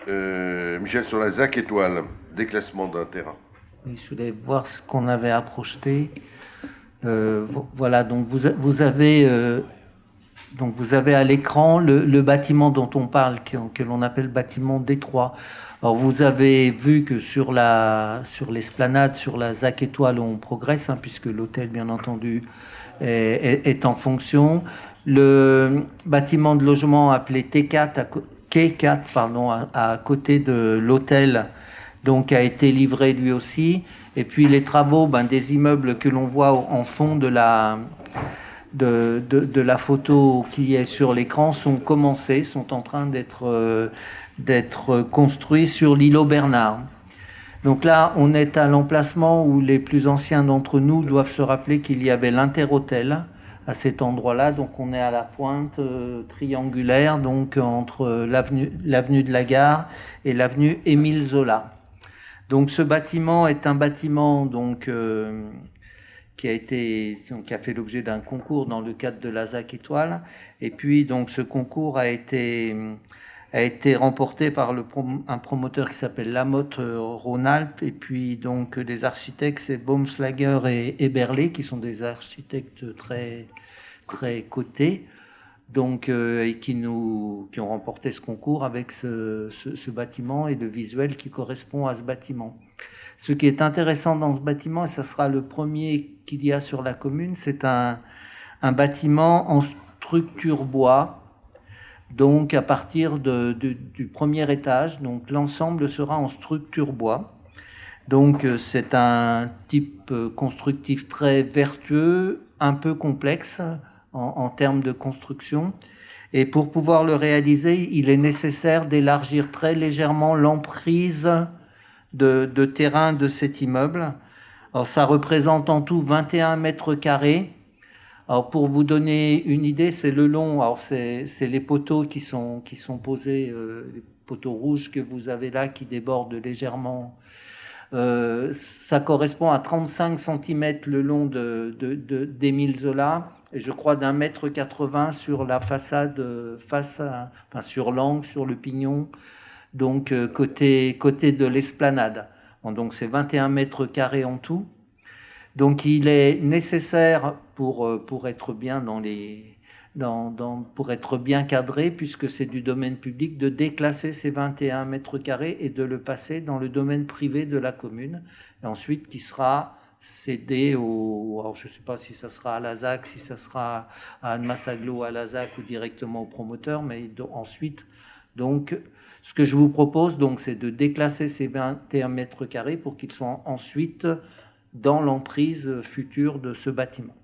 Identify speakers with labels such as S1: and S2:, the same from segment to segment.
S1: Michel, sur la ZAC étoile, déclassement d'un terrain.
S2: Oui, je voulais voir ce qu'on avait à projeter. Voilà, donc vous avez à l'écran le bâtiment dont on parle, que l'on appelle bâtiment Détroit. Alors vous avez vu que sur l'esplanade, sur la ZAC étoile, on progresse, hein, puisque l'hôtel, bien entendu, est en fonction. Le bâtiment de logement appelé T4, K4, pardon, à côté de l'hôtel, donc a été livré lui aussi. Et puis les travaux, des immeubles que l'on voit en fond de la photo qui est sur l'écran sont commencés, sont en train d'être construits sur l'îlot Bernard. Donc là, on est à l'emplacement où les plus anciens d'entre nous doivent se rappeler qu'il y avait l'Interhôtel à cet endroit-là. Donc on est à la pointe triangulaire, donc entre l'avenue de la Gare et l'avenue Émile Zola. Donc ce bâtiment est un bâtiment qui a fait l'objet d'un concours dans le cadre de la ZAC Étoile. Et puis donc ce concours a été remporté par un promoteur qui s'appelle Lamotte Rhône-Alpes, et puis donc les architectes c'est Baumschlager et Eberle, qui sont des architectes très très cotés, donc et qui ont remporté ce concours avec ce bâtiment et le visuel qui correspond à ce bâtiment. Ce qui est intéressant dans ce bâtiment, et ça sera le premier qu'il y a sur la commune, c'est un bâtiment en structure bois. Donc à partir du premier étage, donc l'ensemble sera en structure bois. Donc c'est un type constructif très vertueux, un peu complexe en termes de construction. Et pour pouvoir le réaliser, il est nécessaire d'élargir très légèrement l'emprise de terrain de cet immeuble. Alors ça représente en tout 21 mètres carrés. Alors pour vous donner une idée, c'est le long. Alors c'est les poteaux qui sont posés, les poteaux rouges que vous avez là qui débordent légèrement. Ça correspond à 35 cm le long d'Émile Zola, et je crois d'1,80 m sur la façade, sur l'angle, sur le pignon, donc côté de l'esplanade. Bon, donc c'est 21 mètres carrés en tout. Donc il est nécessaire pour être bien pour être bien cadré, puisque c'est du domaine public, de déclasser ces 21 mètres carrés et de le passer dans le domaine privé de la commune, et ensuite qui sera cédé alors je ne sais pas si ça sera à la ZAC, si ça sera à Annemasse Agglo, à la ZAC ou directement au promoteur, mais ensuite, donc, ce que je vous propose, donc, c'est de déclasser ces 21 mètres carrés pour qu'ils soient ensuite dans l'emprise future de ce bâtiment.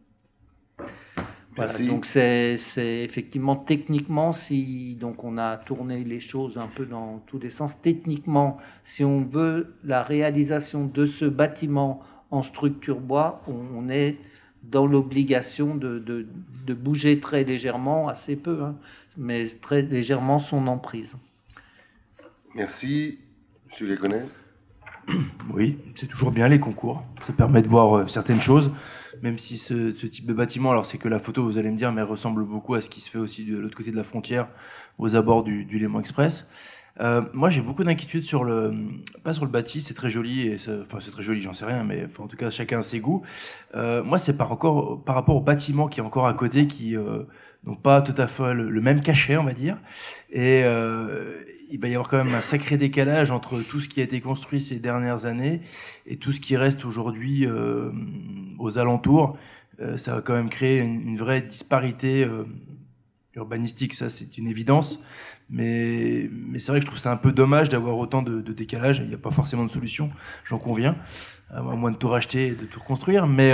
S2: Voilà, donc c'est effectivement techniquement, si donc on a tourné les choses un peu dans tous les sens, techniquement, si on veut la réalisation de ce bâtiment en structure bois, on est dans l'obligation de bouger très légèrement, assez peu, hein, mais très légèrement son emprise.
S1: Merci. Monsieur Léconnet.
S3: Oui, c'est toujours bien les concours. Ça permet de voir certaines choses, même si ce type de bâtiment, alors c'est que la photo, vous allez me dire, mais ressemble beaucoup à ce qui se fait aussi de l'autre côté de la frontière, aux abords du Léman Express. Moi, j'ai beaucoup d'inquiétudes pas sur le bâti, c'est très joli, enfin c'est très joli, j'en sais rien, mais en tout cas chacun a ses goûts. Moi, c'est par rapport au bâtiment qui est encore à côté, qui n'ont pas tout à fait le même cachet, on va dire, et il va y avoir quand même un sacré décalage entre tout ce qui a été construit ces dernières années et tout ce qui reste aujourd'hui aux alentours. Ça va quand même créer une vraie disparité urbanistique, ça c'est une évidence. Mais c'est vrai que je trouve ça un peu dommage d'avoir autant de décalage. Il n'y a pas forcément de solution, j'en conviens, à moins de tout racheter et de tout reconstruire. Mais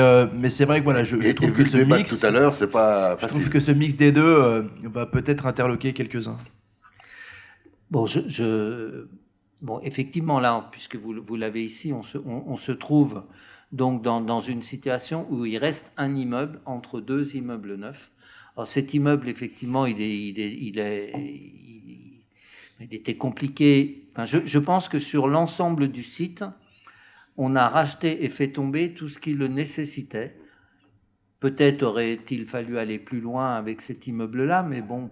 S3: c'est vrai que voilà, je trouve que ce mix,
S1: tout à l'heure, c'est pas facile.
S3: Je trouve que ce mix des deux va peut-être interloquer quelques-uns.
S2: Bon, bon, effectivement, là, puisque vous l'avez ici, on se trouve donc dans une situation où il reste un immeuble entre deux immeubles neufs. Alors cet immeuble, effectivement, il était compliqué. Enfin, je pense que sur l'ensemble du site, on a racheté et fait tomber tout ce qui le nécessitait. Peut-être aurait-il fallu aller plus loin avec cet immeuble-là, mais bon,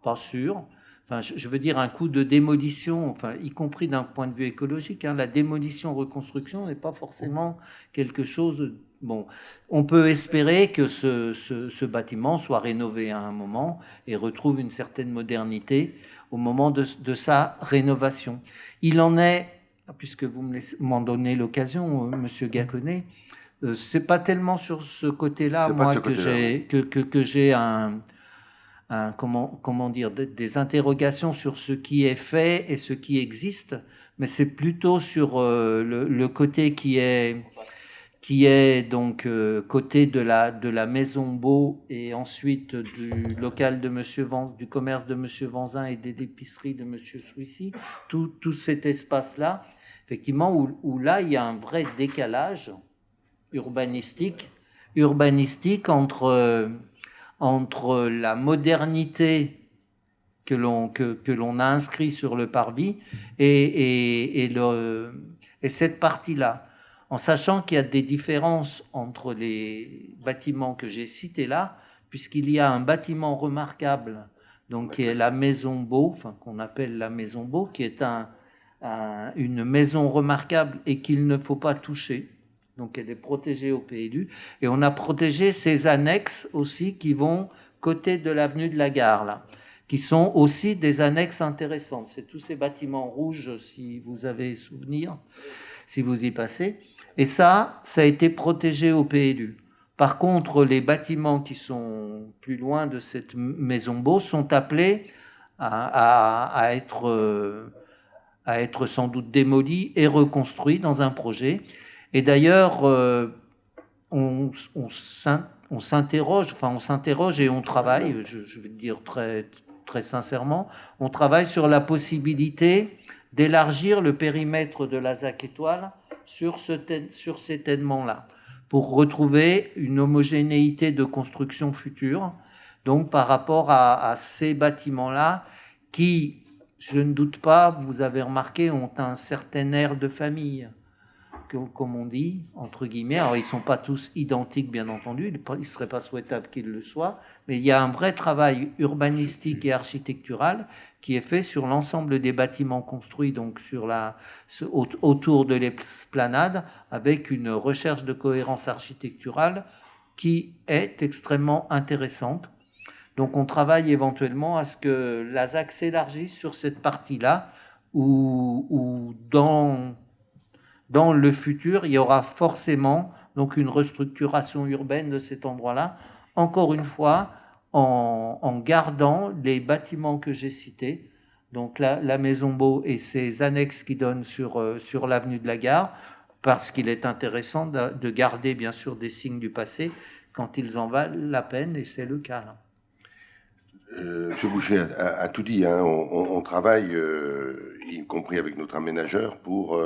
S2: pas sûr. enfin, je veux dire un coût de démolition, enfin, y compris d'un point de vue écologique, hein, la démolition-reconstruction n'est pas forcément quelque chose. Bon, on peut espérer que ce bâtiment soit rénové à un moment et retrouve une certaine modernité au moment de sa rénovation. Il en est, puisque vous m'en donnez l'occasion, Monsieur Gacquenay, c'est pas tellement sur ce côté-là, moi, que j'ai comment dire, des interrogations sur ce qui est fait et ce qui existe, mais c'est plutôt sur le côté qui est donc côté de la Maison Beau et ensuite du local de Monsieur du commerce de Monsieur Vanzin et des épiceries de Monsieur Souissy, tout cet espace-là, effectivement, où là, il y a un vrai décalage urbanistique entre la modernité que l'on a inscrit sur le parvis et cette partie-là, en sachant qu'il y a des différences entre les bâtiments que j'ai cités là, puisqu'il y a un bâtiment remarquable, donc qui est la Maison Beau, enfin qu'on appelle la Maison Beau, qui est une maison remarquable et qu'il ne faut pas toucher. Donc elle est protégée au PLU. Et on a protégé ces annexes aussi qui vont côté de l'avenue de la Gare, là, qui sont aussi des annexes intéressantes. C'est tous ces bâtiments rouges, si vous avez souvenir, si vous y passez. Et ça a été protégé au PLU. Par contre, les bâtiments qui sont plus loin de cette Maison Beau sont appelés à être sans doute démolis et reconstruits dans un projet. Et d'ailleurs, on s'interroge et on travaille, je vais dire très, très sincèrement, on travaille sur la possibilité d'élargir le périmètre de la ZAC Étoile sur cet événement-là, pour retrouver une homogénéité de construction future, donc par rapport à ces bâtiments-là qui, je ne doute pas, vous avez remarqué, ont un certain air de famille, comme on dit, entre guillemets. Alors, ils ne sont pas tous identiques, bien entendu, il ne serait pas souhaitable qu'ils le soient, mais il y a un vrai travail urbanistique et architectural qui est fait sur l'ensemble des bâtiments construits donc autour de l'esplanade, avec une recherche de cohérence architecturale qui est extrêmement intéressante. Donc, on travaille éventuellement à ce que la ZAC s'élargisse sur cette partie-là, où dans le futur, il y aura forcément donc une restructuration urbaine de cet endroit-là, encore une fois, en gardant les bâtiments que j'ai cités, donc la Maison Beau et ses annexes qui donnent sur l'avenue de la Gare, parce qu'il est intéressant de garder bien sûr des signes du passé quand ils en valent la peine, et c'est le cas là.
S1: M. Boucher a tout dit, hein. On travaille, y compris avec notre aménageur, pour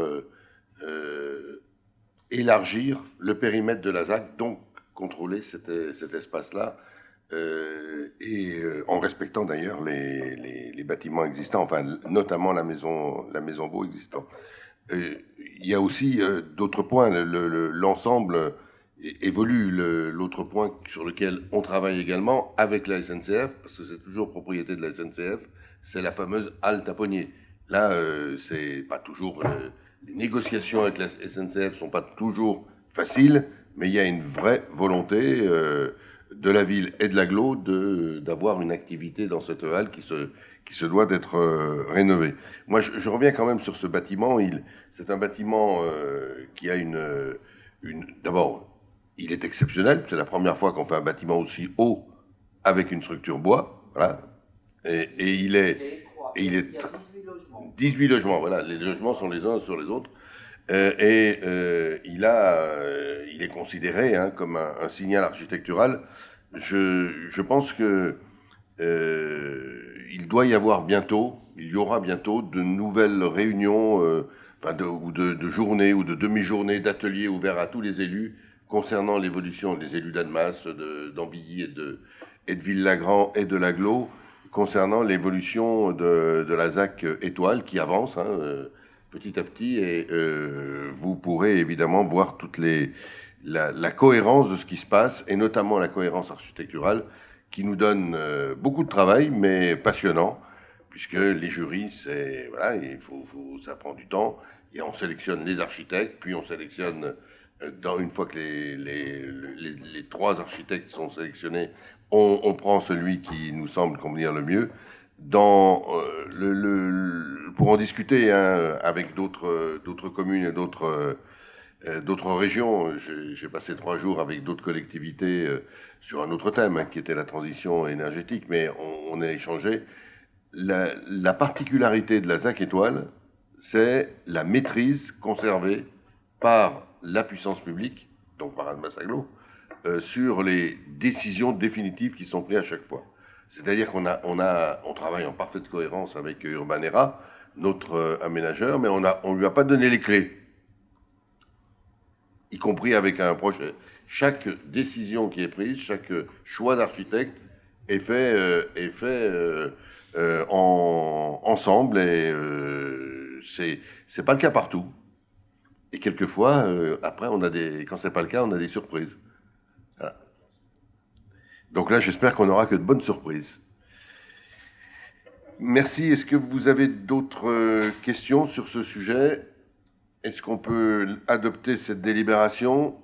S1: élargir le périmètre de la ZAC, donc contrôler cet espace-là, et en respectant d'ailleurs les bâtiments existants, enfin notamment la maison Beau existante. Il y a aussi d'autres points. L'ensemble évolue. L'autre point sur lequel on travaille également avec la SNCF, parce que c'est toujours propriété de la SNCF, c'est la fameuse halte à Pogné. Là, c'est pas toujours... les négociations avec la SNCF ne sont pas toujours faciles, mais il y a une vraie volonté de la ville et de l'agglo d'avoir une activité dans cette halle qui se doit d'être rénovée. Moi, je reviens quand même sur ce bâtiment. C'est un bâtiment qui a d'abord, il est exceptionnel. C'est la première fois qu'on fait un bâtiment aussi haut avec une structure bois. Voilà. Et il est 18 logements, voilà, les logements sont les uns sur les autres. Il est considéré comme un signal architectural. Je pense que il y aura bientôt de nouvelles réunions, ou de journées ou de demi-journées d'ateliers ouverts à tous les élus concernant l'évolution des élus d'Annemasse, d'Ambilly et de Ville-Lagrand et de l'agglo, concernant l'évolution de la ZAC Étoile qui avance petit à petit, et vous pourrez évidemment voir la cohérence de ce qui se passe, et notamment la cohérence architecturale qui nous donne beaucoup de travail, mais passionnant, puisque les jurys, voilà, ça prend du temps, et on sélectionne les architectes, puis on sélectionne, une fois que les 3 architectes sont sélectionnés, on prend celui qui nous semble convenir le mieux. Pour en discuter avec d'autres communes et d'autres régions, j'ai passé 3 jours avec d'autres collectivités sur un autre thème, qui était la transition énergétique, mais on a échangé. La particularité de la ZAC Étoile, c'est la maîtrise conservée par la puissance publique, donc par Annemasse Agglo, sur les décisions définitives qui sont prises à chaque fois. C'est-à-dire on travaille en parfaite cohérence avec Urbanera, notre aménageur, mais on ne lui a pas donné les clés, y compris avec un projet. Chaque décision qui est prise, chaque choix d'architecte est fait ensemble, et c'est pas le cas partout. Et quelquefois, après, quand c'est pas le cas, on a des surprises. Voilà. Donc là, j'espère qu'on n'aura que de bonnes surprises. Merci. Est-ce que vous avez d'autres questions sur ce sujet? Est-ce qu'on peut adopter cette délibération?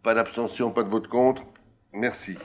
S1: Pas d'abstention, pas de vote contre. Merci.